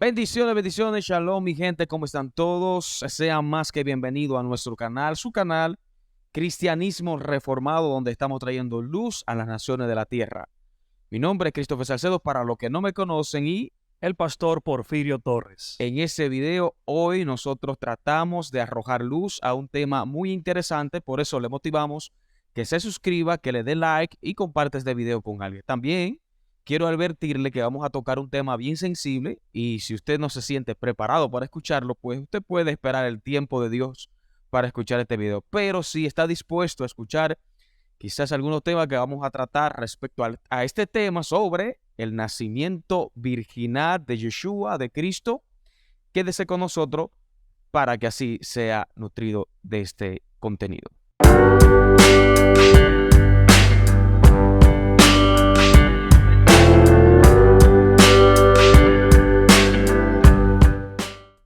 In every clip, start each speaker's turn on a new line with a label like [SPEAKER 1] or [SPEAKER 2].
[SPEAKER 1] Bendiciones, bendiciones, shalom, mi gente, ¿cómo están todos? Sean más que bienvenidos a nuestro canal, su canal Cristianismo Reformado, donde estamos trayendo luz a las naciones de la tierra. Mi nombre es Christopher Salcedo, para los que no me conocen, y
[SPEAKER 2] El pastor Porfirio Torres.
[SPEAKER 1] en este video hoy nosotros tratamos de arrojar luz a un tema muy interesante, por eso le motivamos que se suscriba, que le dé like y comparte este video con alguien. También quiero advertirle que vamos a tocar un tema bien sensible y si usted no se siente preparado para escucharlo, pues usted puede esperar el tiempo de Dios para escuchar este video. Pero si está dispuesto a escuchar quizás algunos temas que vamos a tratar respecto a este tema sobre el nacimiento virginal de Yeshua, de Cristo, quédese con nosotros para que así sea nutrido de este contenido.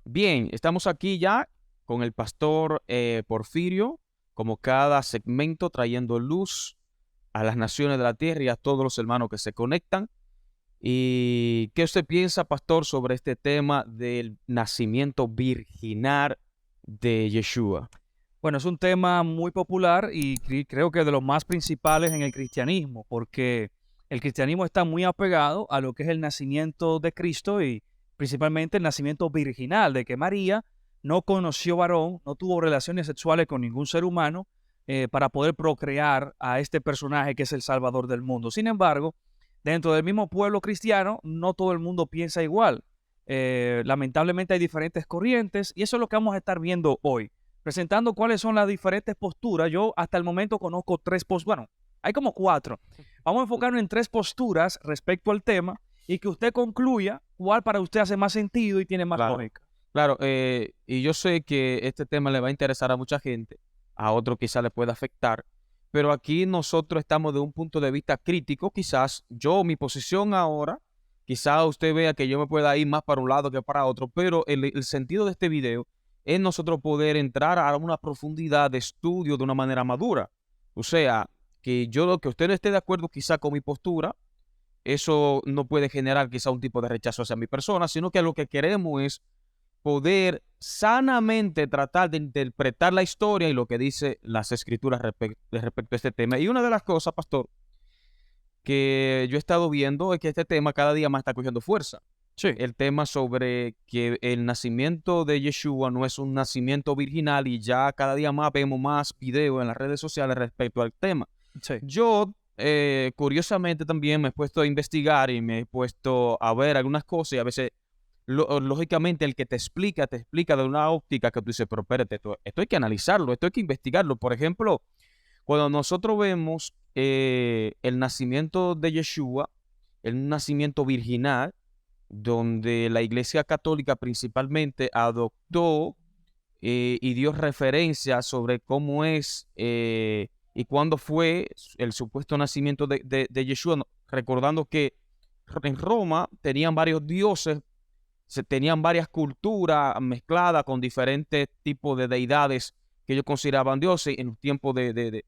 [SPEAKER 1] Bien, estamos aquí ya con el pastor Porfirio, como cada segmento trayendo luz a las naciones de la tierra y a todos los hermanos que se conectan. ¿Y qué usted piensa, pastor, sobre este tema del nacimiento virginal de Yeshua?
[SPEAKER 2] Bueno, es un tema muy popular y creo que de los más principales en el cristianismo, porque el cristianismo está muy apegado a lo que es el nacimiento de Cristo y principalmente el nacimiento virginal, de que María no conoció varón, no tuvo relaciones sexuales con ningún ser humano para poder procrear a este personaje que es el Salvador del mundo. Sin embargo, dentro del mismo pueblo cristiano, no todo el mundo piensa igual. Lamentablemente hay diferentes corrientes y eso es lo que vamos a estar viendo hoy, presentando cuáles son las diferentes posturas. Yo hasta el momento conozco tres posturas, bueno, hay como cuatro. Vamos a enfocarnos en tres posturas respecto al tema y que usted concluya cuál para usted hace más sentido y tiene más lógica.
[SPEAKER 1] Claro, y yo sé que este tema le va a interesar a mucha gente, a otro quizás le pueda afectar, pero aquí nosotros estamos de un punto de vista crítico. Quizás mi posición ahora, quizás usted vea que yo me pueda ir más para un lado que para otro, pero el sentido de este video es nosotros poder entrar a una profundidad de estudio de una manera madura. O sea, que usted no esté de acuerdo quizá con mi postura, eso no puede generar quizá un tipo de rechazo hacia mi persona, sino que lo que queremos es poder sanamente tratar de interpretar la historia y lo que dice las escrituras respecto a este tema. Y una de las cosas, pastor, que yo he estado viendo es que este tema cada día más está cogiendo fuerza.
[SPEAKER 2] Sí.
[SPEAKER 1] El tema sobre que el nacimiento de Yeshua no es un nacimiento virginal, y ya cada día más vemos más videos en las redes sociales respecto al tema.
[SPEAKER 2] Sí.
[SPEAKER 1] Yo, curiosamente, también me he puesto a investigar y me he puesto a ver algunas cosas, y a veces, lógicamente, el que te explica de una óptica que tú dices, pero espérate, esto hay que analizarlo, esto hay que investigarlo. Por ejemplo, cuando nosotros vemos el nacimiento de Yeshua, el nacimiento virginal, donde la Iglesia Católica principalmente adoptó y dio referencia sobre cómo es y cuándo fue el supuesto nacimiento de Yeshua, recordando que en Roma tenían varios dioses, tenían varias culturas mezcladas con diferentes tipos de deidades que ellos consideraban dioses en un tiempo de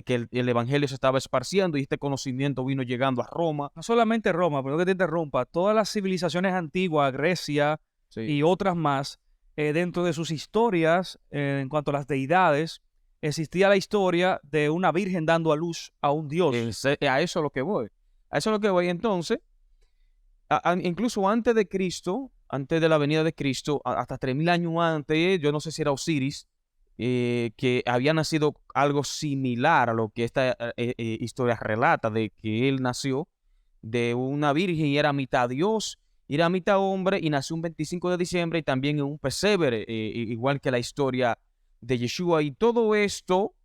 [SPEAKER 1] que el evangelio se estaba esparciendo y este conocimiento vino llegando a Roma.
[SPEAKER 2] No solamente Roma, pero que te interrumpa, todas las civilizaciones antiguas, Grecia y otras más, dentro de sus historias, en cuanto a las deidades, existía la historia de una virgen dando a luz a un dios.
[SPEAKER 1] A eso es lo que voy. A eso es lo que voy. Entonces, incluso antes de Cristo, antes de la venida de Cristo, hasta 3000 años antes, yo no sé si era Osiris, que había nacido algo similar a lo que esta historia relata, de que él nació de una virgen y era mitad Dios, era mitad hombre, y nació un 25 de diciembre y también en un pesebre, igual que la historia de Yeshua. Y todo esto,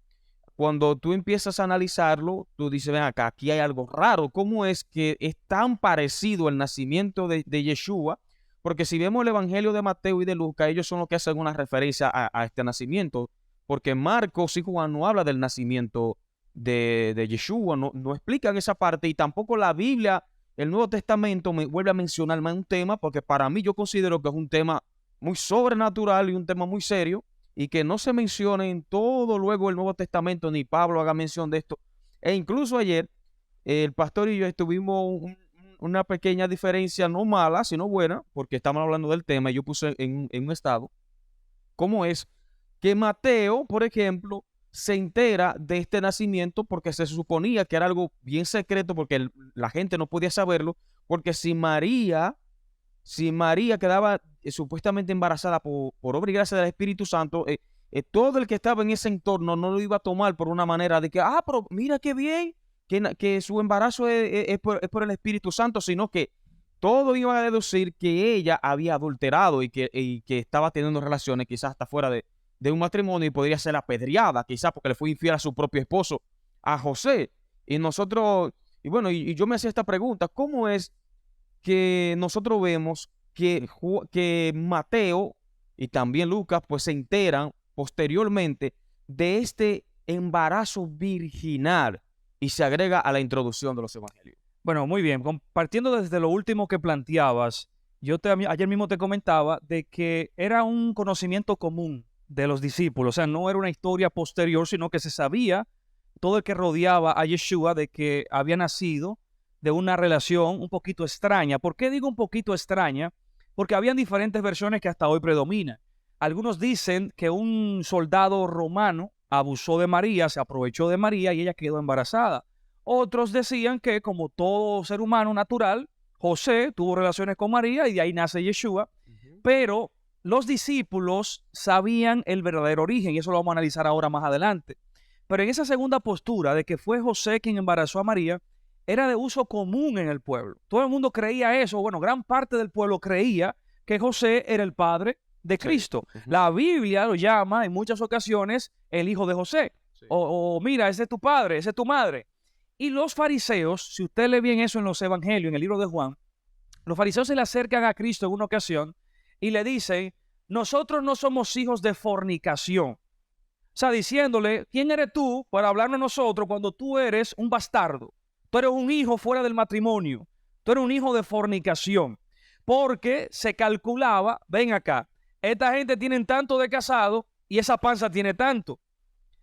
[SPEAKER 1] cuando tú empiezas a analizarlo, tú dices, ven acá, aquí hay algo raro. ¿Cómo es que es tan parecido el nacimiento de Yeshua? Porque si vemos el Evangelio de Mateo y de Lucas, ellos son los que hacen una referencia a este nacimiento, porque Marcos y Juan no hablan del nacimiento de Yeshua, no explican esa parte, y tampoco la Biblia, el Nuevo Testamento, me vuelve a mencionar más un tema, porque para mí yo considero que es un tema muy sobrenatural y un tema muy serio, y que no se mencione en todo luego el Nuevo Testamento, ni Pablo haga mención de esto. E incluso ayer, el pastor y yo estuvimos una pequeña diferencia, no mala, sino buena, porque estamos hablando del tema y yo puse en un estado, cómo es que Mateo, por ejemplo, se entera de este nacimiento porque se suponía que era algo bien secreto, porque la gente no podía saberlo, porque si María quedaba supuestamente embarazada por obra y gracia del Espíritu Santo, todo el que estaba en ese entorno no lo iba a tomar por una manera de que, pero mira qué bien, que su embarazo es por el Espíritu Santo, sino que todo iba a deducir que ella había adulterado y que estaba teniendo relaciones quizás hasta fuera de un matrimonio y podría ser apedreada, quizás porque le fue infiel a su propio esposo, a José. Y nosotros, y bueno, y yo me hacía esta pregunta, ¿cómo es que nosotros vemos que Mateo y también Lucas pues se enteran posteriormente de este embarazo virginal y se agrega a la introducción de los evangelios?
[SPEAKER 2] Bueno, muy bien. Partiendo desde lo último que planteabas, ayer mismo te comentaba de que era un conocimiento común de los discípulos, o sea, no era una historia posterior, sino que se sabía todo el que rodeaba a Yeshua de que había nacido de una relación un poquito extraña. ¿Por qué digo un poquito extraña? Porque habían diferentes versiones que hasta hoy predominan. Algunos dicen que un soldado romano abusó de María, se aprovechó de María y ella quedó embarazada. Otros decían que, como todo ser humano natural, José tuvo relaciones con María y de ahí nace Yeshua. Pero los discípulos sabían el verdadero origen y eso lo vamos a analizar ahora más adelante. Pero en esa segunda postura de que fue José quien embarazó a María, era de uso común en el pueblo. Todo el mundo creía eso. Bueno, gran parte del pueblo creía que José era el padre de Cristo.
[SPEAKER 1] Sí.
[SPEAKER 2] La Biblia lo llama en muchas ocasiones el hijo de José.
[SPEAKER 1] Sí.
[SPEAKER 2] O mira, ese es tu padre, esa es tu madre. Y los fariseos, si usted lee bien eso en los evangelios, en el libro de Juan, los fariseos se le acercan a Cristo en una ocasión y le dicen, nosotros no somos hijos de fornicación. O sea, diciéndole, ¿quién eres tú para hablarnos a nosotros cuando tú eres un bastardo? Tú eres un hijo fuera del matrimonio. Tú eres un hijo de fornicación. Porque se calculaba, ven acá, esta gente tiene tanto de casado y esa panza tiene tanto.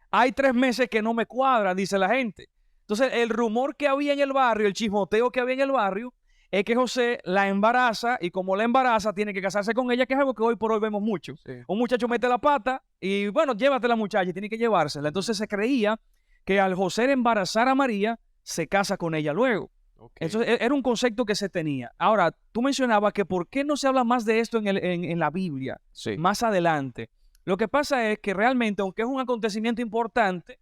[SPEAKER 2] Hay 3 meses que no me cuadran, dice la gente. Entonces, el rumor que había en el barrio, el chismoteo que había en el barrio, es que José la embaraza y como la embaraza, tiene que casarse con ella, que es algo que hoy por hoy vemos mucho.
[SPEAKER 1] Sí.
[SPEAKER 2] Un muchacho mete la pata y, bueno, llévate la muchacha y tiene que llevársela. Entonces, se creía que al José embarazar a María, se casa con ella luego.
[SPEAKER 1] Okay.
[SPEAKER 2] Eso era un concepto que se tenía. Ahora, tú mencionabas que por qué no se habla más de esto en la Biblia,
[SPEAKER 1] Sí.
[SPEAKER 2] más adelante. Lo que pasa es que realmente, aunque es un acontecimiento importante,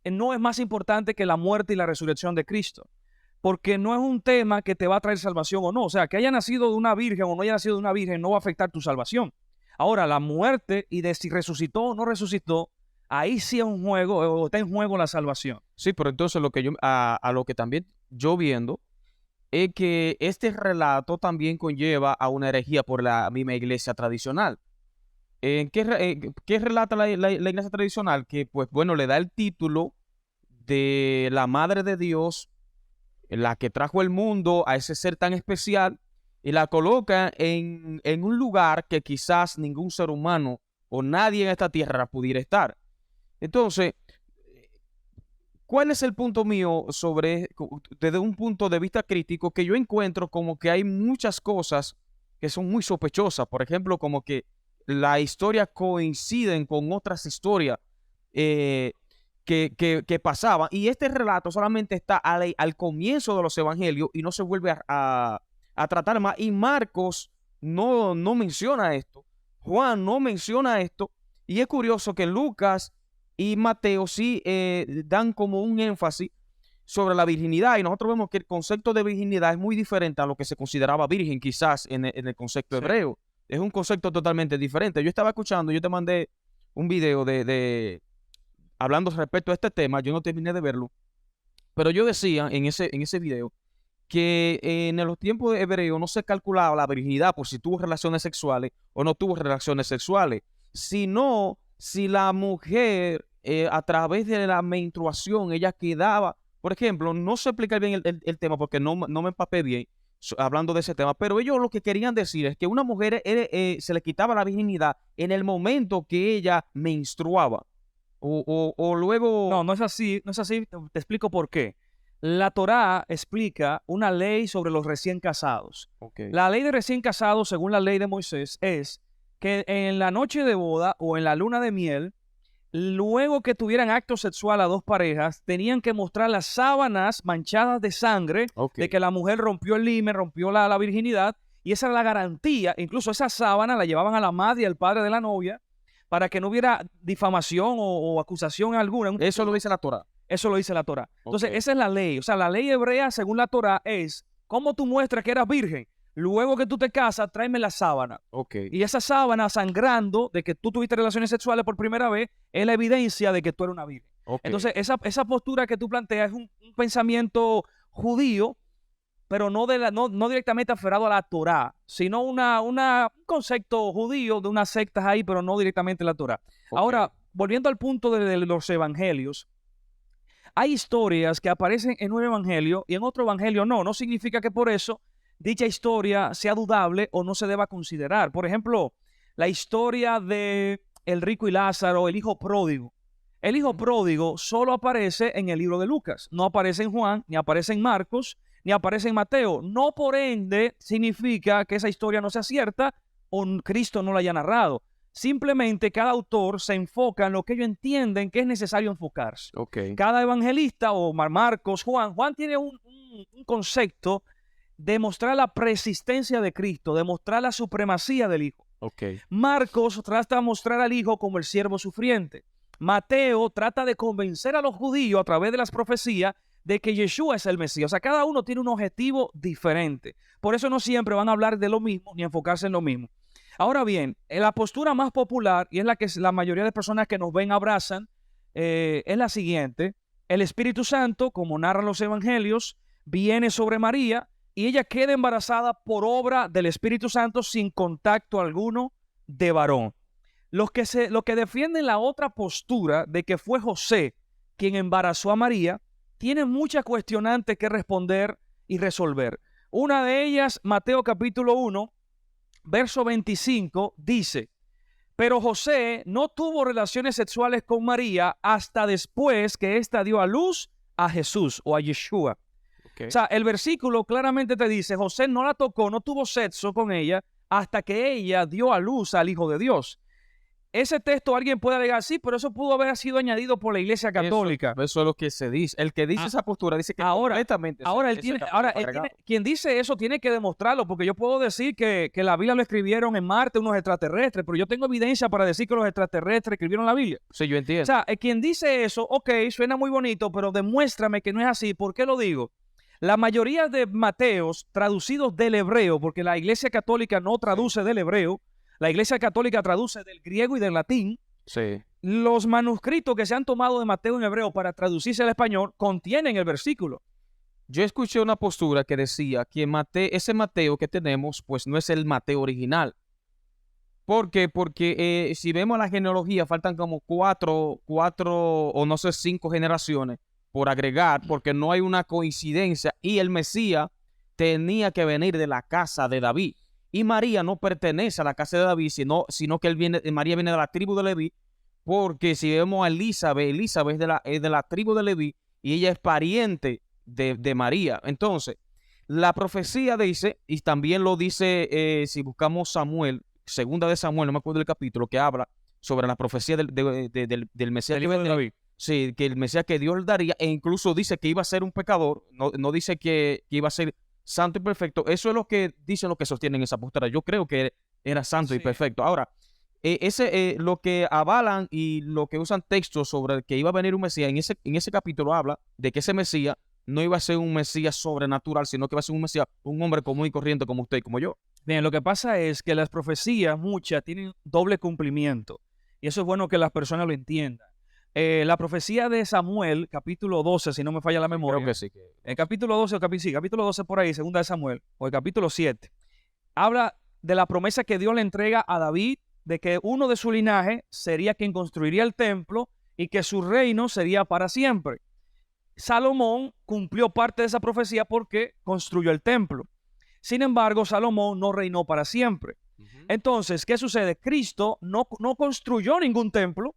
[SPEAKER 2] no es más importante que la muerte y la resurrección de Cristo. Porque no es un tema que te va a traer salvación o no. O sea, que haya nacido de una virgen o no haya nacido de una virgen no va a afectar tu salvación. Ahora, la muerte y de si resucitó o no resucitó, ahí sí es un juego, o está en juego la salvación.
[SPEAKER 1] Sí, pero entonces a lo que también yo viendo es que este relato también conlleva a una herejía por la misma iglesia tradicional. ¿Qué relata la iglesia tradicional? Que, pues bueno, le da el título de la Madre de Dios, la que trajo el mundo a ese ser tan especial, y la coloca en un lugar que quizás ningún ser humano o nadie en esta tierra pudiera estar. Entonces, ¿cuál es el punto mío desde un punto de vista crítico? Que yo encuentro como que hay muchas cosas que son muy sospechosas. Por ejemplo, como que la historia coinciden con otras historias que pasaban. Y este relato solamente está al comienzo de los evangelios y no se vuelve a tratar más. Y Marcos no menciona esto. Juan no menciona esto. Y es curioso que Lucas y Mateo sí dan como un énfasis sobre la virginidad, y nosotros vemos que el concepto de virginidad es muy diferente a lo que se consideraba virgen quizás en el concepto hebreo. Es un concepto totalmente diferente. Yo estaba escuchando, yo te mandé un video hablando respecto a este tema, yo no terminé de verlo, pero yo decía en ese video que en los tiempos hebreos no se calculaba la virginidad por si tuvo relaciones sexuales o no tuvo relaciones sexuales, sino si la mujer a través de la menstruación ella quedaba, por ejemplo, no sé explicar bien el tema porque no me empapé bien hablando de ese tema, pero ellos lo que querían decir es que una mujer se le quitaba la virginidad en el momento que ella menstruaba o luego...
[SPEAKER 2] No es así, te explico por qué. La Torá explica una ley sobre los recién casados.
[SPEAKER 1] Okay.
[SPEAKER 2] La ley de recién casados, según la ley de Moisés, es que en la noche de boda o en la luna de miel, luego que tuvieran acto sexual a dos parejas, tenían que mostrar las sábanas manchadas de sangre,
[SPEAKER 1] Okay.
[SPEAKER 2] de que la mujer rompió el limen, rompió la virginidad, y esa era la garantía. Incluso esa sábana la llevaban a la madre y al padre de la novia para que no hubiera difamación o acusación alguna.
[SPEAKER 1] Eso lo dice la Torá.
[SPEAKER 2] Eso lo dice la Torá. Entonces,
[SPEAKER 1] Okay.
[SPEAKER 2] esa es la ley. O sea, la ley hebrea, según la Torá, es cómo tú muestras que eras virgen. Luego que tú te casas, tráeme la sábana.
[SPEAKER 1] Okay.
[SPEAKER 2] Y esa sábana sangrando de que tú tuviste relaciones sexuales por primera vez es la evidencia de que tú eres una virgen.
[SPEAKER 1] Okay.
[SPEAKER 2] Entonces, esa postura que tú planteas es un pensamiento judío, pero no directamente aferrado a la Torá, sino un concepto judío de unas sectas ahí, pero no directamente la Torá.
[SPEAKER 1] Okay.
[SPEAKER 2] Ahora, volviendo al punto de los evangelios, hay historias que aparecen en un evangelio y en otro evangelio no. No significa que por eso dicha historia sea dudable o no se deba considerar. Por ejemplo, la historia de el rico y Lázaro, el hijo pródigo. El hijo pródigo solo aparece en el libro de Lucas. No aparece en Juan, ni aparece en Marcos, ni aparece en Mateo. No por ende significa que esa historia no sea cierta o Cristo no la haya narrado. Simplemente cada autor se enfoca en lo que ellos entienden que es necesario enfocarse.
[SPEAKER 1] Okay.
[SPEAKER 2] Cada evangelista, o Marcos, Juan tiene un concepto de mostrar la persistencia de Cristo, de mostrar la supremacía del Hijo.
[SPEAKER 1] Okay.
[SPEAKER 2] Marcos trata de mostrar al Hijo como el siervo sufriente. Mateo trata de convencer a los judíos a través de las profecías de que Yeshua es el Mesías. O sea, cada uno tiene un objetivo diferente. Por eso no siempre van a hablar de lo mismo ni enfocarse en lo mismo. Ahora bien, la postura más popular, y es la que la mayoría de personas que nos ven abrazan, es la siguiente. El Espíritu Santo, como narran los evangelios, viene sobre María y ella queda embarazada por obra del Espíritu Santo sin contacto alguno de varón. Los que defienden la otra postura de que fue José quien embarazó a María, tienen muchas cuestionantes que responder y resolver. Una de ellas, Mateo capítulo 1, verso 25, dice: pero José no tuvo relaciones sexuales con María hasta después que ésta dio a luz a Jesús o a Yeshua.
[SPEAKER 1] Okay.
[SPEAKER 2] O sea, el versículo claramente te dice, José no la tocó, no tuvo sexo con ella hasta que ella dio a luz al Hijo de Dios. Ese texto alguien puede alegar, sí, pero eso pudo haber sido añadido por la Iglesia Católica.
[SPEAKER 1] Eso es lo que se dice. El que dice esa postura dice que completamente.
[SPEAKER 2] Quien dice eso tiene que demostrarlo, porque yo puedo decir que la Biblia lo escribieron en Marte unos extraterrestres, pero yo tengo evidencia para decir que los extraterrestres escribieron la Biblia.
[SPEAKER 1] Sí, yo entiendo.
[SPEAKER 2] O sea, quien dice eso, ok, suena muy bonito, pero demuéstrame que no es así. ¿Por qué lo digo? La mayoría de Mateos traducidos del hebreo, porque la Iglesia Católica no traduce del hebreo, la Iglesia Católica traduce del griego y del latín.
[SPEAKER 1] Sí.
[SPEAKER 2] Los manuscritos que se han tomado de Mateo en hebreo para traducirse al español contienen el versículo.
[SPEAKER 1] Yo escuché una postura que decía que ese Mateo que tenemos, pues no es el Mateo original. ¿Por qué? Porque si vemos la genealogía, faltan como cuatro o no sé, 5 generaciones por agregar, porque no hay una coincidencia. Y el Mesías tenía que venir de la casa de David. Y María no pertenece a la casa de David, sino que María viene de la tribu de Leví, porque si vemos a Elizabeth es de la tribu de Leví y ella es pariente de María. Entonces, la profecía dice, y también lo dice, si buscamos Samuel, segunda de Samuel, no me acuerdo del capítulo, que habla sobre la profecía del Mesías.
[SPEAKER 2] Del hijo de David.
[SPEAKER 1] Sí, que el Mesías que Dios le daría, e incluso dice que iba a ser un pecador, no dice que iba a ser santo y perfecto. Eso es lo que dicen los que sostienen esa postura. Yo creo que era santo y perfecto. Ahora, lo que avalan y lo que usan textos sobre que iba a venir un Mesías, en ese capítulo habla de que ese Mesías no iba a ser un Mesías sobrenatural, sino que iba a ser un Mesías, un hombre común y corriente como usted y como yo.
[SPEAKER 2] Bien, lo que pasa es que las profecías, muchas, tienen doble cumplimiento. Y eso es bueno que las personas lo entiendan. La profecía de Samuel, capítulo 12, si no me falla la memoria.
[SPEAKER 1] Creo que sí.
[SPEAKER 2] El capítulo 12, capítulo 12 por ahí, segunda de Samuel, o el capítulo 7, habla de la promesa que Dios le entrega a David, de que uno de su linaje sería quien construiría el templo y que su reino sería para siempre. Salomón cumplió parte de esa profecía porque construyó el templo. Sin embargo, Salomón no reinó para siempre. Entonces, ¿qué sucede? Cristo no construyó ningún templo.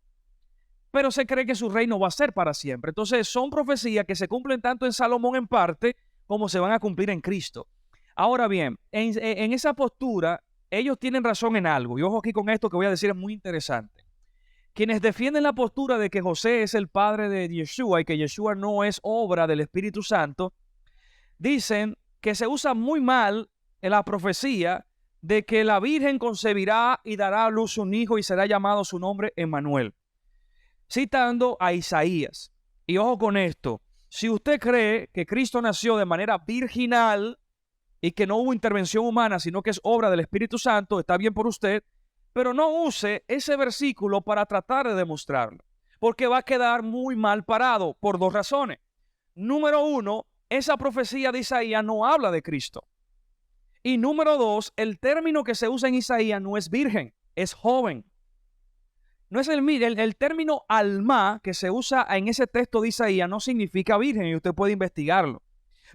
[SPEAKER 2] pero se cree que su reino va a ser para siempre. Entonces son profecías que se cumplen tanto en Salomón en parte como se van a cumplir en Cristo. Ahora bien, en esa postura, ellos tienen razón en algo. Y ojo aquí con esto que voy a decir, es muy interesante. Quienes defienden la postura de que José es el padre de Yeshua y que Yeshua no es obra del Espíritu Santo, dicen que se usa muy mal en la profecía de que la Virgen concebirá y dará a luz un hijo y será llamado su nombre Emmanuel, citando a Isaías. Y ojo con esto, si usted cree que Cristo nació de manera virginal y que no hubo intervención humana, sino que es obra del Espíritu Santo, está bien por usted, pero no use ese versículo para tratar de demostrarlo, porque va a quedar muy mal parado por dos razones. Número uno, esa profecía de Isaías no habla de Cristo. Y número dos, el término que se usa en Isaías no es virgen, es joven. No es el término alma que se usa en ese texto de Isaías no significa virgen y usted puede investigarlo.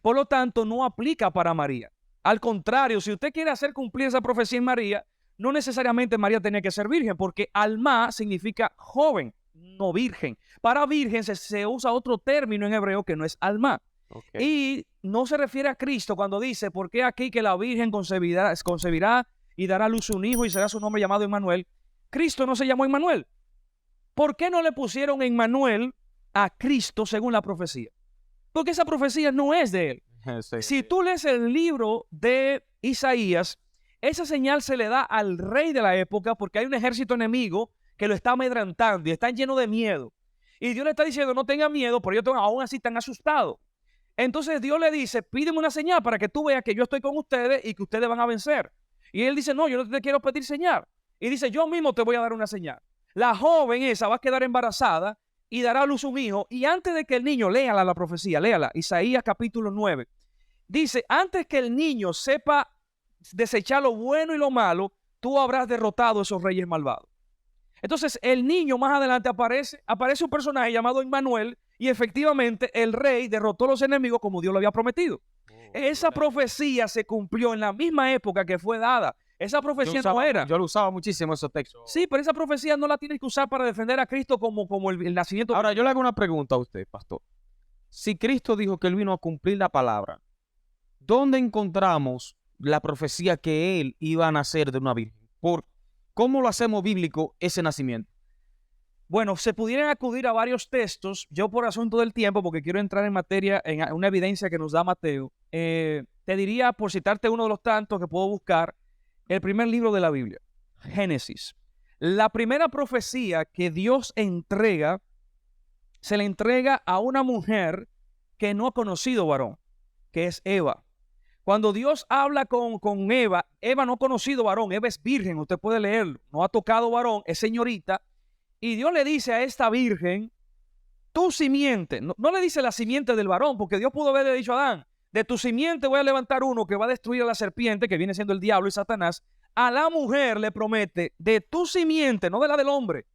[SPEAKER 2] Por lo tanto, no aplica para María. Al contrario, si usted quiere hacer cumplir esa profecía en María, no necesariamente María tenía que ser virgen, porque alma significa joven, no virgen. Para virgen se usa otro término en hebreo que no es alma.
[SPEAKER 1] Okay.
[SPEAKER 2] Y no se refiere a Cristo cuando dice, porque aquí que la Virgen concebirá y dará a luz un hijo y será su nombre llamado Emmanuel. Cristo no se llamó Emmanuel. ¿Por qué no le pusieron Emmanuel a Cristo según la profecía? Porque esa profecía no es de él.
[SPEAKER 1] Sí.
[SPEAKER 2] Si tú lees el libro de Isaías, esa señal se le da al rey de la época porque hay un ejército enemigo que lo está amedrantando y están llenos de miedo. Y Dios le está diciendo, no tengan miedo, pero ellos aún así están asustados. Entonces Dios le dice, pídeme una señal para que tú veas que yo estoy con ustedes y que ustedes van a vencer. Y él dice, no, yo no te quiero pedir señal. Y dice, yo mismo te voy a dar una señal. La joven esa va a quedar embarazada y dará a luz un hijo. Y antes de que el niño, léala la profecía, léala, Isaías capítulo 9. Dice, antes que el niño sepa desechar lo bueno y lo malo, tú habrás derrotado a esos reyes malvados. Entonces el niño más adelante aparece un personaje llamado Emmanuel y efectivamente el rey derrotó a los enemigos como Dios lo había prometido. Esa profecía se cumplió en la misma época que fue dada. Esa profecía no era.
[SPEAKER 1] Yo lo usaba muchísimo esos textos.
[SPEAKER 2] Sí, pero esa profecía no la tienes que usar para defender a Cristo como el nacimiento.
[SPEAKER 1] Ahora, yo le hago una pregunta a usted, pastor. Si Cristo dijo que él vino a cumplir la palabra, ¿dónde encontramos la profecía que él iba a nacer de una virgen? ¿Cómo lo hacemos bíblico ese nacimiento?
[SPEAKER 2] Bueno, se pudieran acudir a varios textos. Yo por asunto del tiempo, porque quiero entrar en materia, en una evidencia que nos da Mateo, te diría, por citarte uno de los tantos que puedo buscar, el primer libro de la Biblia, Génesis. La primera profecía que Dios entrega, se le entrega a una mujer que no ha conocido varón, que es Eva. Cuando Dios habla con Eva, Eva no ha conocido varón, Eva es virgen, usted puede leerlo, no ha tocado varón, es señorita, y Dios le dice a esta virgen, tu simiente, no le dice la simiente del varón, porque Dios pudo haberle dicho a Adán, de tu simiente voy a levantar uno que va a destruir a la serpiente, que viene siendo el diablo y Satanás. A la mujer le promete, de tu simiente, no de la del hombre,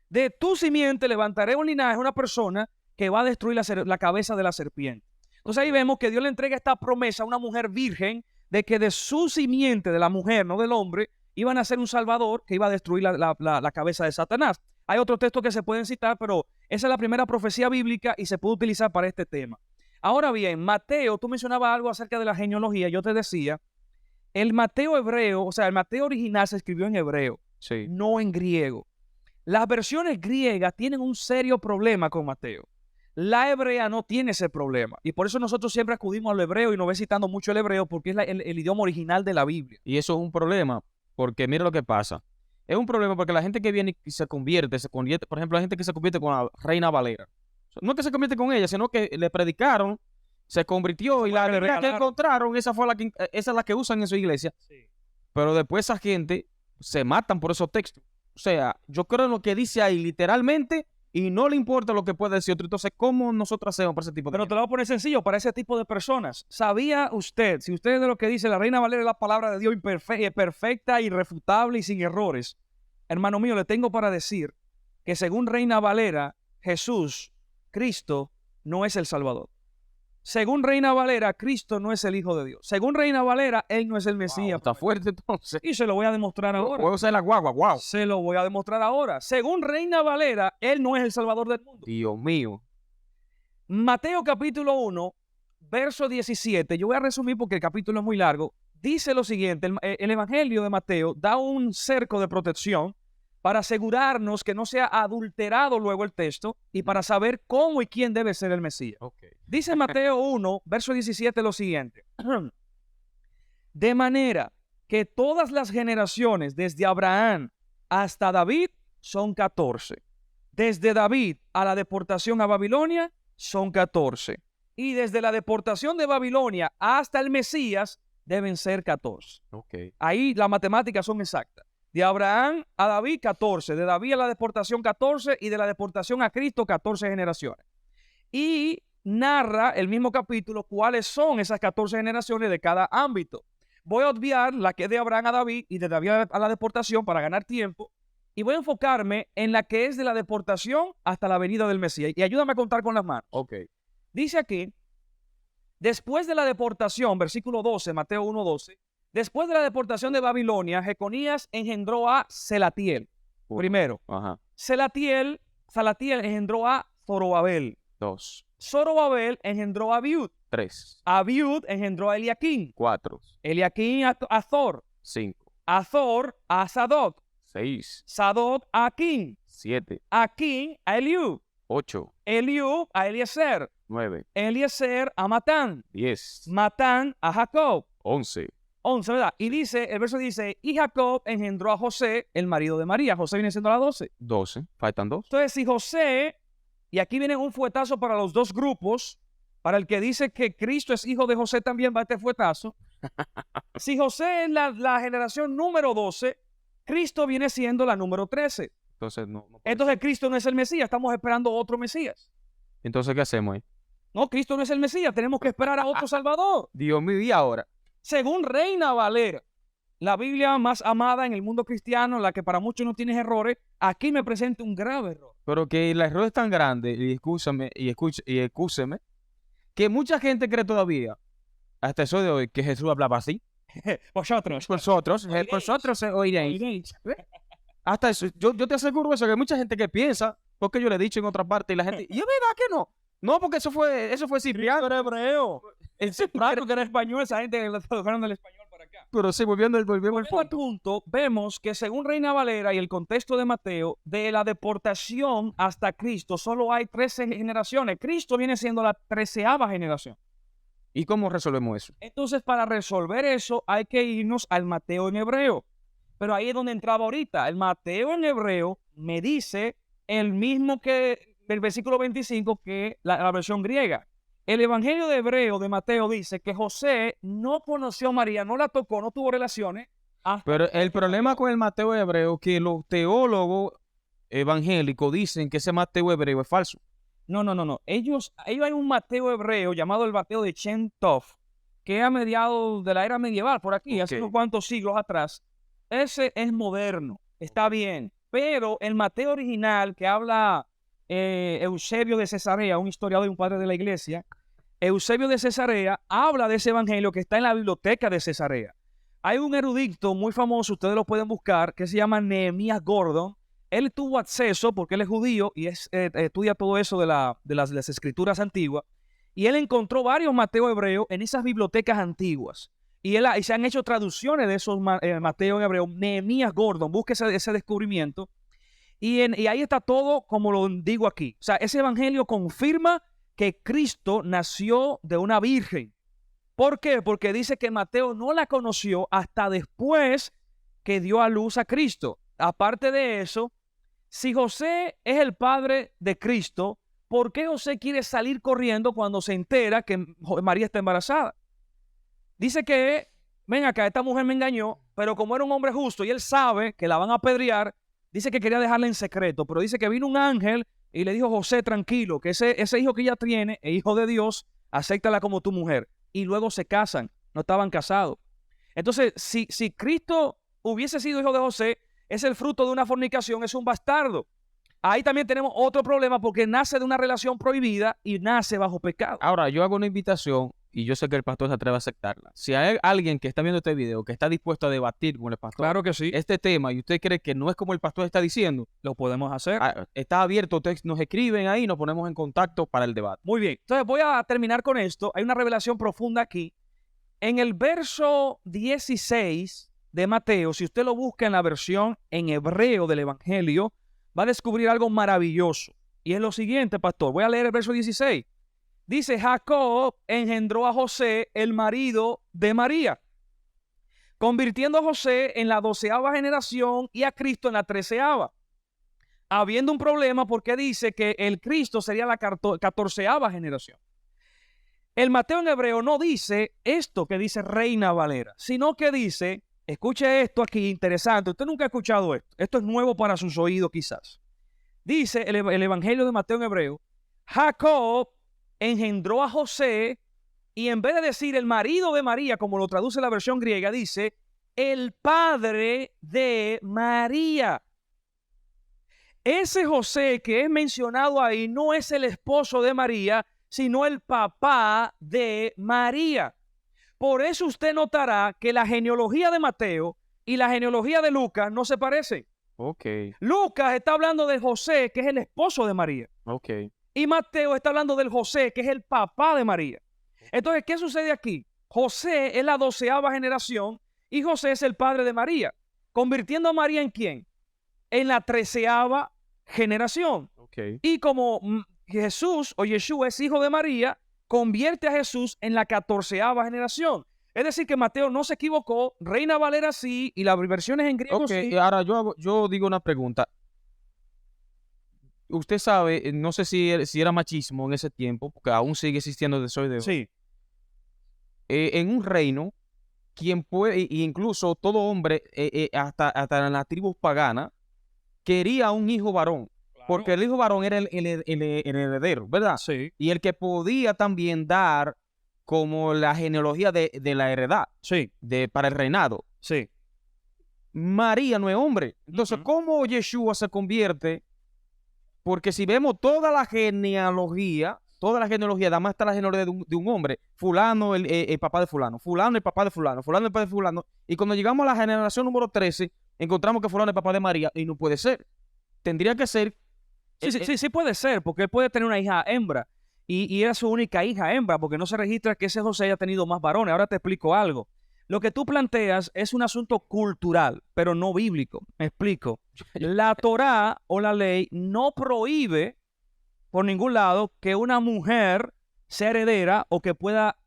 [SPEAKER 2] de tu simiente levantaré un linaje, una persona que va a destruir la cabeza de la serpiente. Entonces ahí vemos que Dios le entrega esta promesa a una mujer virgen de que de su simiente, de la mujer, no del hombre, iban a ser un salvador que iba a destruir la cabeza de Satanás. Hay otros textos que se pueden citar, pero esa es la primera profecía bíblica y se puede utilizar para este tema. Ahora bien, Mateo, tú mencionabas algo acerca de la genealogía. Yo te decía, el Mateo hebreo, o sea, el Mateo original se escribió en hebreo,
[SPEAKER 1] sí,
[SPEAKER 2] no en griego. Las versiones griegas tienen un serio problema con Mateo. La hebrea no tiene ese problema. Y por eso nosotros siempre acudimos al hebreo y nos ve citando mucho el hebreo porque es el idioma original de la Biblia.
[SPEAKER 1] Y eso es un problema, porque mira lo que pasa. Es un problema porque la gente que viene y se convierte, por ejemplo, la gente que se convierte con la Reina Valera. No es que se convierte con ella, sino que le predicaron, se convirtió y la Biblia que encontraron, esa es la que usan en su iglesia. Sí. Pero después esa gente se matan por esos textos. O sea, yo creo en lo que dice ahí literalmente y no le importa lo que pueda decir otro. Entonces, ¿cómo nosotros hacemos para ese tipo de
[SPEAKER 2] Pero te lo voy a poner sencillo, para ese tipo de personas. ¿Sabía usted, si usted de lo que dice la Reina Valera es la palabra de Dios perfecta, irrefutable y sin errores? Hermano mío, le tengo para decir que según Reina Valera, Jesús, Cristo, no es el Salvador. Según Reina Valera, Cristo no es el Hijo de Dios. Según Reina Valera, Él no es el
[SPEAKER 1] Wow,
[SPEAKER 2] Mesías.
[SPEAKER 1] está fuerte entonces.
[SPEAKER 2] Y se lo voy a demostrar ahora.
[SPEAKER 1] Puedo usar la guagua, wow.
[SPEAKER 2] Se lo voy a demostrar ahora. Según Reina Valera, Él no es el Salvador del mundo.
[SPEAKER 1] Dios mío.
[SPEAKER 2] Mateo capítulo 1, verso 17. Yo voy a resumir porque el capítulo es muy largo. Dice lo siguiente, el Evangelio de Mateo da un cerco de protección para asegurarnos que no sea adulterado luego el texto y para saber cómo y quién debe ser el Mesías.
[SPEAKER 1] Okay.
[SPEAKER 2] Dice Mateo 1, verso 17 lo siguiente. De manera que todas las generaciones desde Abraham hasta David son 14. Desde David a la deportación a Babilonia son 14. Y desde la deportación de Babilonia hasta el Mesías deben ser 14.
[SPEAKER 1] Okay.
[SPEAKER 2] Ahí las matemáticas son exactas. De Abraham a David, 14. De David a la deportación, 14. Y de la deportación a Cristo, 14 generaciones. Y narra el mismo capítulo cuáles son esas 14 generaciones de cada ámbito. Voy a obviar la que es de Abraham a David y de David a la deportación para ganar tiempo. Y voy a enfocarme en la que es de la deportación hasta la venida del Mesías. Y ayúdame a contar con las manos.
[SPEAKER 1] Okay.
[SPEAKER 2] Dice aquí, después de la deportación, versículo 12, Mateo 1:12, después de la deportación de Babilonia, Jeconías engendró a Selatiel. Primero,
[SPEAKER 1] Ajá.
[SPEAKER 2] Salatiel engendró a Zorobabel.
[SPEAKER 1] 2.
[SPEAKER 2] Zorobabel engendró a Abiud.
[SPEAKER 1] 3.
[SPEAKER 2] Abiud engendró a Eliaquín.
[SPEAKER 1] 4.
[SPEAKER 2] Eliaquín a Azor.
[SPEAKER 1] 5.
[SPEAKER 2] Azor a Sadoc.
[SPEAKER 1] 6.
[SPEAKER 2] Sadoc a Aquín.
[SPEAKER 1] 7.
[SPEAKER 2] Aquín a Eliú.
[SPEAKER 1] 8.
[SPEAKER 2] Eliú a Eliezer.
[SPEAKER 1] 9.
[SPEAKER 2] Eliezer a Matán.
[SPEAKER 1] 10.
[SPEAKER 2] Matán a Jacob.
[SPEAKER 1] 11.
[SPEAKER 2] 11, ¿verdad? Y dice, el verso dice, y Jacob engendró a José, el marido de María. José viene siendo la 12.
[SPEAKER 1] 12. Faltan 2.
[SPEAKER 2] Entonces, si José, y aquí viene un fuetazo para los dos grupos, para el que dice que Cristo es hijo de José también va este fuetazo. Si José es la generación número 12, Cristo viene siendo la número 13.
[SPEAKER 1] Entonces, no puede
[SPEAKER 2] Entonces,
[SPEAKER 1] ser.
[SPEAKER 2] Cristo no es el Mesías, estamos esperando otro Mesías.
[SPEAKER 1] Entonces, ¿qué hacemos ahí?
[SPEAKER 2] No, Cristo no es el Mesías, tenemos que esperar a otro Salvador.
[SPEAKER 1] Dios mío, ¿y ahora?
[SPEAKER 2] Según Reina Valera, la Biblia más amada en el mundo cristiano, la que para muchos no tiene errores, aquí me presenta un grave error.
[SPEAKER 1] Pero que el error es tan grande, y excúseme, que mucha gente cree todavía, hasta eso de hoy, que Jesús hablaba así.
[SPEAKER 2] Vosotros.
[SPEAKER 1] Vosotros oiréis. Hasta eso, yo te aseguro eso, que hay mucha gente que piensa, porque yo le he dicho en otra parte, y la gente, ¿y es verdad que no? No, porque eso fue Cipriano.
[SPEAKER 2] Era hebreo. Ese Franco que era español, esa gente que lo tradujeron del español para acá.
[SPEAKER 1] Pero sí, volviendo al
[SPEAKER 2] Volviendo al
[SPEAKER 1] punto.
[SPEAKER 2] punto, vemos que según Reina Valera y el contexto de Mateo, de la deportación hasta Cristo, solo hay 13 generaciones. Cristo viene siendo la 13ª generación.
[SPEAKER 1] ¿Y cómo resolvemos eso?
[SPEAKER 2] Entonces, para resolver eso, hay que irnos al Mateo en hebreo. Pero ahí es donde entraba ahorita. El Mateo en hebreo me dice el mismo que el versículo 25 que la versión griega. El Evangelio de Hebreo de Mateo dice que José no conoció a María, no la tocó, no tuvo relaciones.
[SPEAKER 1] Pero el problema con el Mateo hebreo es que los teólogos evangélicos dicen que ese Mateo hebreo es falso.
[SPEAKER 2] No. Ellos hay un Mateo hebreo llamado el Mateo de Shem Tov, que a mediados de la era medieval, por aquí, hace unos cuantos siglos atrás. Ese es moderno, está bien. Pero el Mateo original que habla Eusebio de Cesarea, un historiador y un padre de la iglesia, Eusebio de Cesarea habla de ese evangelio que está en la biblioteca de Cesarea. Hay un erudito muy famoso, ustedes lo pueden buscar, que se llama Nehemías Gordon. Él tuvo acceso, porque él es judío y estudia todo eso de las escrituras antiguas, y él encontró varios Mateo hebreos en esas bibliotecas antiguas. Y se han hecho traducciones de esos Mateo en hebreo. Nehemías Gordon, busque ese descubrimiento. Y ahí está todo como lo digo aquí. O sea, ese evangelio confirma que Cristo nació de una virgen. ¿Por qué? Porque dice que Mateo no la conoció hasta después que dio a luz a Cristo. Aparte de eso, si José es el padre de Cristo, ¿por qué José quiere salir corriendo cuando se entera que María está embarazada? Dice que, ven acá, esta mujer me engañó, pero como era un hombre justo y él sabe que la van a apedrear, dice que quería dejarla en secreto, pero dice que vino un ángel y le dijo: José, tranquilo, que ese hijo que ella tiene es hijo de Dios, acéptala como tu mujer. Y luego se casan, no estaban casados. Entonces, si Cristo hubiese sido hijo de José, es el fruto de una fornicación, es un bastardo. ahí también tenemos otro problema porque nace de una relación prohibida y nace bajo pecado.
[SPEAKER 1] Ahora, yo hago una invitación y yo sé que el pastor se atreve a aceptarla. Si hay alguien que está viendo este video que está dispuesto a debatir con el pastor
[SPEAKER 2] Claro que sí,
[SPEAKER 1] este tema y usted cree que no es como el pastor está diciendo,
[SPEAKER 2] lo podemos hacer.
[SPEAKER 1] está abierto, ustedes nos escriben ahí y nos ponemos en contacto para el debate.
[SPEAKER 2] Muy bien, entonces voy a terminar con esto. Hay una revelación profunda aquí. En el verso 16 de Mateo, si usted lo busca en la versión en hebreo del Evangelio, va a descubrir algo maravilloso. Y es lo siguiente, pastor. Voy a leer el verso 16. Dice, Jacob engendró a José, el marido de María, convirtiendo a José en la 12ª generación y a Cristo en la 13ª. Habiendo un problema porque dice que el Cristo sería la 14ª generación. El Mateo en hebreo no dice esto que dice Reina Valera, sino que dice, escuche esto aquí, interesante, usted nunca ha escuchado esto, esto es nuevo para sus oídos quizás. Dice el Evangelio de Mateo en hebreo, Jacob engendró a José y en vez de decir el marido de María, como lo traduce la versión griega, dice el padre de María. Ese José que es mencionado ahí no es el esposo de María, sino el papá de María. Por eso usted notará que la genealogía de Mateo y la genealogía de Lucas no se parecen.
[SPEAKER 1] Ok,
[SPEAKER 2] Lucas está hablando de José, que es el esposo de María.
[SPEAKER 1] ok.
[SPEAKER 2] Y Mateo está hablando del José, que es el papá de María. Entonces, ¿qué sucede aquí? José es la 12ª generación y José es el padre de María. Convirtiendo a María ¿en quién? En la 13ª generación.
[SPEAKER 1] Okay.
[SPEAKER 2] Y como Jesús o Yeshua es hijo de María, convierte a Jesús en la 14ª generación. Es decir, que Mateo no se equivocó, Reina Valera sí, y las versiones en griego
[SPEAKER 1] Okay.
[SPEAKER 2] sí.
[SPEAKER 1] Ahora yo digo una pregunta. Usted sabe, no sé si era machismo en ese tiempo, porque aún sigue existiendo de soy de hoy.
[SPEAKER 2] Sí,
[SPEAKER 1] En un reino, quien puede, incluso todo hombre, hasta en las tribus paganas, quería un hijo varón. Porque el hijo varón era el heredero, ¿verdad?
[SPEAKER 2] sí,
[SPEAKER 1] Y el que podía también dar como la genealogía de la heredad
[SPEAKER 2] sí,
[SPEAKER 1] para el reinado.
[SPEAKER 2] sí.
[SPEAKER 1] María no es hombre. Entonces,
[SPEAKER 2] Ujú.
[SPEAKER 1] ¿cómo Yeshua se convierte? Porque si vemos toda la genealogía, además está la genealogía de un hombre, fulano el papá de fulano, fulano el papá de fulano, fulano el papá de fulano, y cuando llegamos a la generación número 13, encontramos que fulano es el papá de María, y no puede ser. Tendría que ser...
[SPEAKER 2] Sí puede ser, porque él puede tener una hija hembra, y era su única hija hembra, porque no se registra que ese José haya tenido más varones. Ahora te explico algo. Lo que tú planteas es un asunto cultural, pero no bíblico. Me explico. La Torá o la ley no prohíbe por ningún lado que una mujer sea heredera o que pueda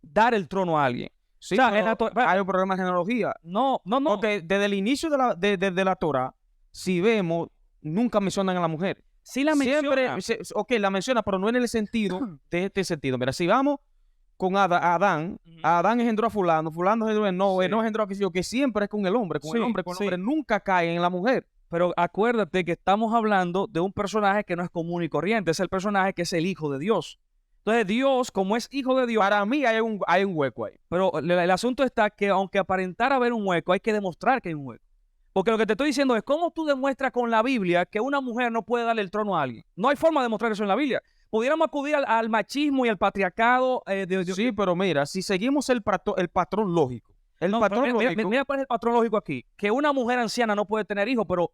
[SPEAKER 2] dar el trono a alguien.
[SPEAKER 1] Sí,
[SPEAKER 2] O sea,
[SPEAKER 1] pero hay un problema de genealogía.
[SPEAKER 2] no.
[SPEAKER 1] Porque desde el inicio de la Torah, si vemos, nunca mencionan a la mujer.
[SPEAKER 2] Sí la
[SPEAKER 1] Siempre,
[SPEAKER 2] menciona.
[SPEAKER 1] ok, la menciona, pero no en el sentido de este sentido. Mira, si vamos con Adán, Adán engendró a fulano, fulano engendró
[SPEAKER 2] Sí.
[SPEAKER 1] no engendró a que siempre es con el hombre,
[SPEAKER 2] Sí,
[SPEAKER 1] el hombre, nunca cae en la mujer.
[SPEAKER 2] Pero acuérdate que estamos hablando de un personaje que no es común y corriente. Es el personaje que es el Hijo de Dios. Entonces Dios, como es Hijo de Dios...
[SPEAKER 1] Para mí hay un hueco ahí.
[SPEAKER 2] Pero el asunto está que aunque aparentara haber un hueco, hay que demostrar que hay un hueco. Porque lo que te estoy diciendo es cómo tú demuestras con la Biblia que una mujer no puede darle el trono a alguien. No hay forma de demostrar eso en la Biblia. Pudiéramos acudir al machismo y al patriarcado.
[SPEAKER 1] Sí, pero mira, si seguimos el patrón lógico.
[SPEAKER 2] Mira cuál es el patrón lógico aquí. Que una mujer anciana no puede tener hijos, pero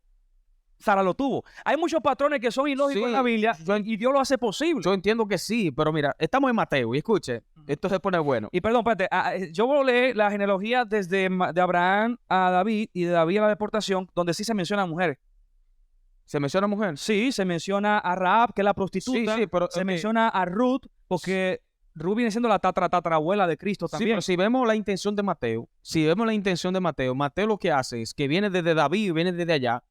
[SPEAKER 2] Sara lo tuvo. Hay muchos patrones que son ilógicos en la Biblia y Dios lo hace posible.
[SPEAKER 1] Yo entiendo que sí, pero mira, estamos en Mateo y escuche, esto se pone bueno.
[SPEAKER 2] Y perdón, espérate, yo voy a leer la genealogía desde de Abraham a David y de David a la deportación, donde sí se mencionan mujeres.
[SPEAKER 1] ¿Se menciona mujer?
[SPEAKER 2] Sí, se menciona a Rahab, que es la prostituta.
[SPEAKER 1] Sí, pero
[SPEAKER 2] se menciona a Ruth, porque Ruth viene siendo la tatarabuela de Cristo
[SPEAKER 1] Sí,
[SPEAKER 2] también.
[SPEAKER 1] pero si vemos la intención de Mateo, Mateo lo que hace es que viene desde David, viene desde allá,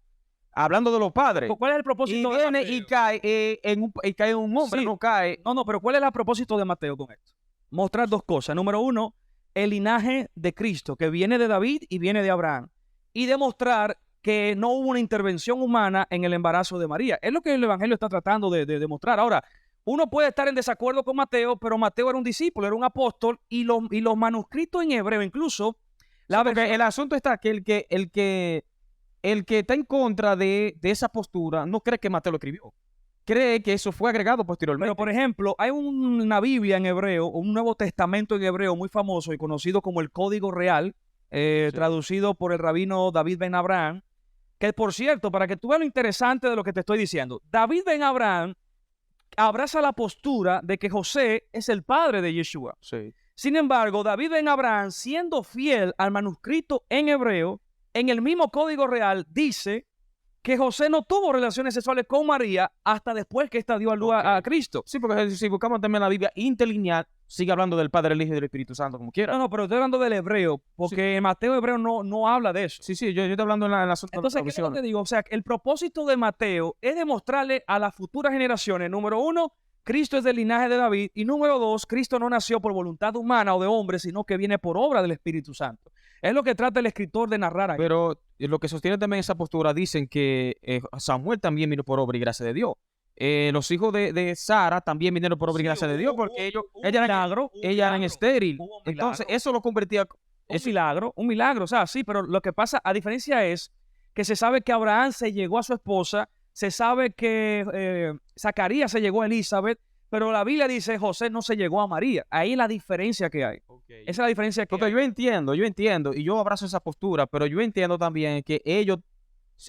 [SPEAKER 1] hablando de los padres.
[SPEAKER 2] ¿Cuál es el propósito
[SPEAKER 1] Y
[SPEAKER 2] de
[SPEAKER 1] viene
[SPEAKER 2] Mateo?
[SPEAKER 1] y cae en un hombre,
[SPEAKER 2] Sí.
[SPEAKER 1] no cae.
[SPEAKER 2] No, pero ¿cuál es el propósito de Mateo con esto? Mostrar dos cosas. Número uno, el linaje de Cristo, que viene de David y viene de Abraham. Y demostrar que no hubo una intervención humana en el embarazo de María. Es lo que el Evangelio está tratando de demostrar. Ahora, uno puede estar en desacuerdo con Mateo, pero Mateo era un discípulo, era un apóstol, y los manuscritos en hebreo, incluso...
[SPEAKER 1] Porque el asunto está que el que el que está en contra de esa postura no cree que Mateo lo escribió. Cree que eso fue agregado posteriormente.
[SPEAKER 2] Pero, por ejemplo, hay una Biblia en hebreo, un Nuevo Testamento en hebreo muy famoso y conocido como el Código Real, traducido por el rabino David Ben Abraham, que, por cierto, para que tú veas lo interesante de lo que te estoy diciendo, David Ben Abraham abraza la postura de que José es el padre de Yeshua.
[SPEAKER 1] Sí.
[SPEAKER 2] Sin embargo, David Ben Abraham, siendo fiel al manuscrito en hebreo, en el mismo Código Real, dice que José no tuvo relaciones sexuales con María hasta después que ésta dio a luz a Cristo.
[SPEAKER 1] Sí, porque si buscamos también la Biblia interlineal, sigue hablando del Padre, el Hijo y del Espíritu Santo, como quiera.
[SPEAKER 2] No, pero estoy hablando del hebreo, porque en Mateo hebreo no habla de eso.
[SPEAKER 1] Sí, yo estoy hablando en la
[SPEAKER 2] Entonces, ¿qué es lo que te digo? O sea, el propósito de Mateo es demostrarle a las futuras generaciones, número uno, Cristo es del linaje de David, y número dos, Cristo no nació por voluntad humana o de hombre, sino que viene por obra del Espíritu Santo. Es lo que trata el escritor de narrar aquí.
[SPEAKER 1] Pero lo que sostiene también esa postura, dicen que Samuel también vino por obra y gracia de Dios. Los hijos de Sara también vinieron por obra y gracia de Dios, porque ella era estéril. Entonces, eso lo convertía...
[SPEAKER 2] Un milagro, o sea, sí, pero lo que pasa, a diferencia es que se sabe que Abraham se llegó a su esposa, se sabe que Zacarías se llegó a Elizabeth, pero la Biblia dice José no se llegó a María. Ahí es la diferencia que hay. Esa es la diferencia que
[SPEAKER 1] Porque
[SPEAKER 2] hay.
[SPEAKER 1] yo entiendo, y yo abrazo esa postura, pero yo entiendo también que ellos,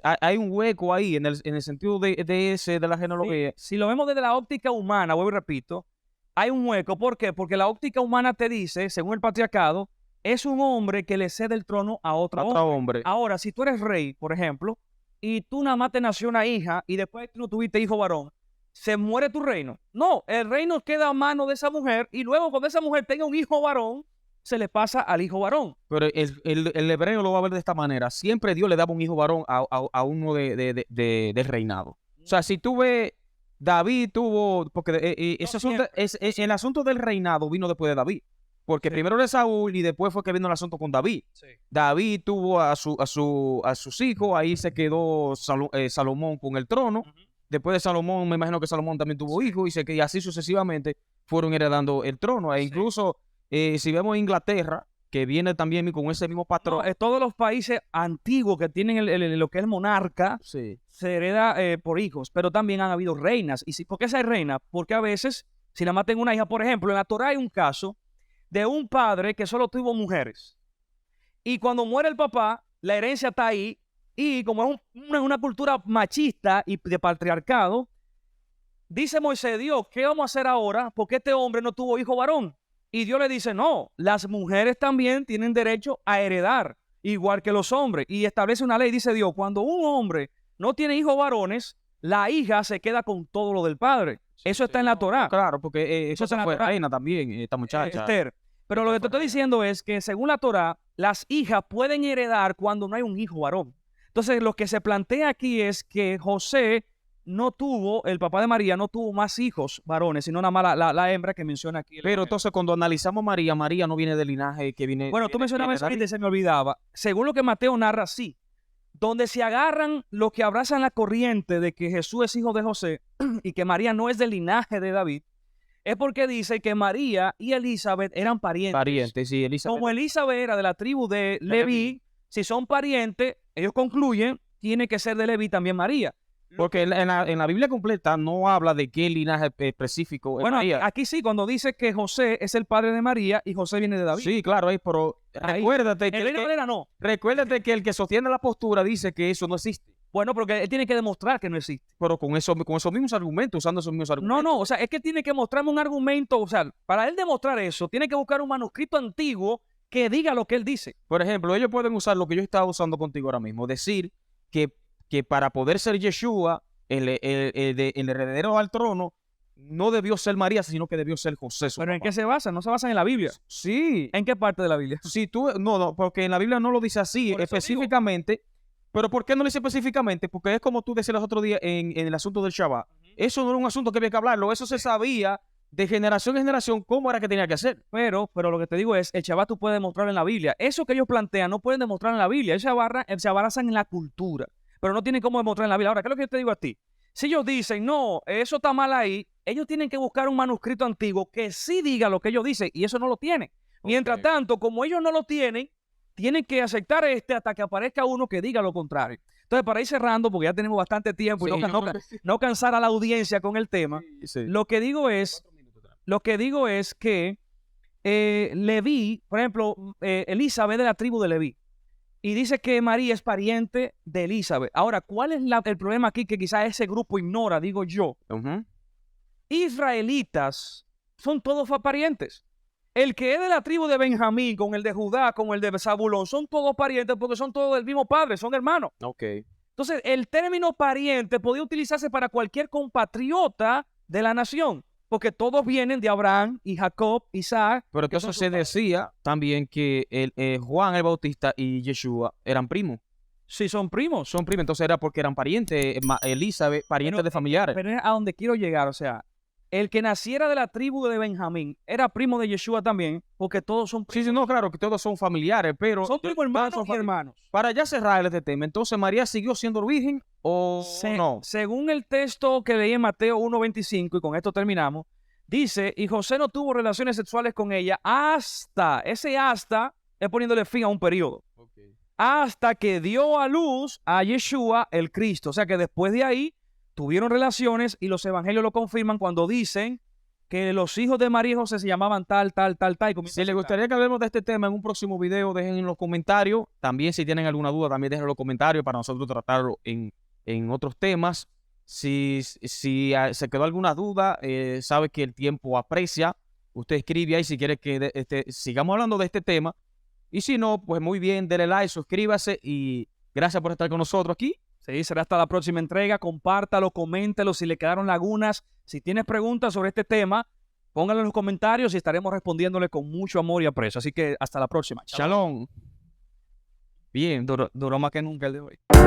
[SPEAKER 1] hay un hueco ahí en el sentido de la genealogía.
[SPEAKER 2] Sí, si lo vemos desde la óptica humana, vuelvo y repito, hay un hueco. ¿Por qué? Porque la óptica humana te dice, según el patriarcado, es un hombre que le cede el trono a otro hombre. Ahora, si tú eres rey, por ejemplo, y tú nada más te nació una hija y después tú no tuviste hijo varón, ¿se muere tu reino? No, el reino queda a mano de esa mujer y luego cuando esa mujer tenga un hijo varón, se le pasa al hijo varón.
[SPEAKER 1] Pero el hebreo lo va a ver de esta manera. Siempre Dios le daba un hijo varón a uno del reinado. O sea, si tú ves, David tuvo... Porque el asunto del reinado vino después de David. Porque primero de Saúl y después fue que vino el asunto con David.
[SPEAKER 2] Sí.
[SPEAKER 1] David tuvo a sus hijos, ahí se quedó Salomón con el trono. Después de Salomón, me imagino que Salomón también tuvo hijos y así sucesivamente fueron heredando el trono. E incluso, si vemos Inglaterra, que viene también con ese mismo patrón.
[SPEAKER 2] Todos los países antiguos que tienen lo que es el monarca, se hereda por hijos, pero también han habido reinas. ¿Y por qué hay reinas? Porque a veces, si la maten una hija, por ejemplo, en la Torá hay un caso de un padre que solo tuvo mujeres. Y cuando muere el papá, la herencia está ahí. Y como es una cultura machista y de patriarcado, dice Moisés, Dios, ¿qué vamos a hacer ahora? Porque este hombre no tuvo hijo varón. Y Dios le dice, no, las mujeres también tienen derecho a heredar, igual que los hombres. Y establece una ley, dice Dios, cuando un hombre no tiene hijos varones, la hija se queda con todo lo del padre. Eso está en la Torá.
[SPEAKER 1] Claro, porque eso fue reina también, esta muchacha.
[SPEAKER 2] Esther. Pero lo que te estoy diciendo es que según la Torá, las hijas pueden heredar cuando no hay un hijo varón. Entonces, lo que se plantea aquí es que José no tuvo, el papá de María no tuvo más hijos varones, sino nada más la hembra que menciona aquí.
[SPEAKER 1] Pero entonces, cuando analizamos María no viene del linaje que viene...
[SPEAKER 2] Bueno, tú mencionabas eso y se me olvidaba. Según lo que Mateo narra, sí. Donde se agarran los que abrazan la corriente de que Jesús es hijo de José y que María no es del linaje de David, es porque dice que María y Elizabeth eran parientes.
[SPEAKER 1] Sí, Elizabeth.
[SPEAKER 2] Como Elizabeth era de la tribu de Leví, si son parientes, ellos concluyen, tiene que ser de Leví también María.
[SPEAKER 1] Porque en la Biblia completa no habla de qué linaje específico es María.
[SPEAKER 2] Aquí sí, cuando dice que José es el padre de María y José viene de David.
[SPEAKER 1] Sí, claro, pero recuérdate
[SPEAKER 2] recuérdate
[SPEAKER 1] que el que sostiene la postura dice que eso no existe.
[SPEAKER 2] Bueno, porque él tiene que demostrar que no existe.
[SPEAKER 1] Pero con esos mismos argumentos, usando esos mismos argumentos.
[SPEAKER 2] No, o sea, es que tiene que mostrarme un argumento, o sea, para él demostrar eso, tiene que buscar un manuscrito antiguo que diga lo que él dice.
[SPEAKER 1] Por ejemplo, ellos pueden usar lo que yo estaba usando contigo ahora mismo, decir que para poder ser Yeshua, el heredero al trono, no debió ser María, sino que debió ser José.
[SPEAKER 2] ¿Pero en qué se basa? ¿No se basa en la Biblia?
[SPEAKER 1] Sí.
[SPEAKER 2] ¿En qué parte de la Biblia?
[SPEAKER 1] Si tú, no, porque en la Biblia no lo dice así específicamente. Pero ¿por qué no lo dice específicamente? Porque es como tú decías los otros días en el asunto del Shabbat. Eso no era un asunto que había que hablarlo. Eso se sabía de generación en generación cómo era que tenía que hacer.
[SPEAKER 2] Pero lo que te digo es, el Shabbat tú puedes demostrar en la Biblia. Eso que ellos plantean no pueden demostrar en la Biblia. Se basan en la cultura, pero no tienen cómo demostrar en la Biblia. Ahora, ¿qué es lo que yo te digo a ti? Si ellos dicen, no, eso está mal ahí, ellos tienen que buscar un manuscrito antiguo que sí diga lo que ellos dicen, y eso no lo tienen. Mientras tanto, como ellos no lo tienen que aceptar hasta que aparezca uno que diga lo contrario. Entonces, para ir cerrando, porque ya tenemos bastante tiempo y
[SPEAKER 1] Sí,
[SPEAKER 2] no cansar a la audiencia con el tema,
[SPEAKER 1] sí.
[SPEAKER 2] lo que digo es que Leví, por ejemplo, Elizabeth de la tribu de Leví, y dice que María es pariente de Elizabeth. Ahora, ¿cuál es el problema aquí que quizás ese grupo ignora, digo yo?
[SPEAKER 1] Ujú.
[SPEAKER 2] Israelitas son todos parientes. El que es de la tribu de Benjamín, con el de Judá, con el de Zabulón, son todos parientes porque son todos del mismo padre, son hermanos.
[SPEAKER 1] Ok.
[SPEAKER 2] Entonces, el término pariente podía utilizarse para cualquier compatriota de la nación, porque todos vienen de Abraham y Jacob, Isaac.
[SPEAKER 1] Pero
[SPEAKER 2] que son
[SPEAKER 1] entonces
[SPEAKER 2] sus
[SPEAKER 1] se
[SPEAKER 2] padres.
[SPEAKER 1] decía también que Juan el Bautista y Yeshua eran primos.
[SPEAKER 2] Sí, son primos.
[SPEAKER 1] Son primos, entonces era porque eran parientes, Elizabeth, parientes de familiares.
[SPEAKER 2] Pero es a donde quiero llegar, o sea, el que naciera de la tribu de Benjamín era primo de Yeshua también, porque todos son
[SPEAKER 1] Sí,
[SPEAKER 2] primos.
[SPEAKER 1] sí, no, claro que todos son familiares, pero
[SPEAKER 2] Son primos hermanos y hermanos.
[SPEAKER 1] para ya cerrar este tema, entonces María siguió siendo virgen o no.
[SPEAKER 2] Según el texto que leí en Mateo 1:25, y con esto terminamos, dice, y José no tuvo relaciones sexuales con ella hasta es poniéndole fin a un periodo, hasta que dio a luz a Yeshua el Cristo. O sea que después de ahí tuvieron relaciones y los evangelios lo confirman cuando dicen que los hijos de María y José se llamaban tal. Y
[SPEAKER 1] Si les gustaría que hablemos de este tema en un próximo video, dejen en los comentarios. También si tienen alguna duda, también dejen en los comentarios para nosotros tratarlo en otros temas. Si se quedó alguna duda, sabe que el tiempo aprecia. Usted escribe ahí si quiere que sigamos hablando de este tema. Y si no, pues muy bien, denle like, suscríbase y gracias por estar con nosotros aquí.
[SPEAKER 2] Sí, será hasta la próxima entrega. Compártalo, coméntelo si le quedaron lagunas. Si tienes preguntas sobre este tema, pónganlo en los comentarios y estaremos respondiéndole con mucho amor y aprecio. Así que hasta la próxima.
[SPEAKER 1] Shalom. Bien.
[SPEAKER 2] Duró más que nunca el de hoy.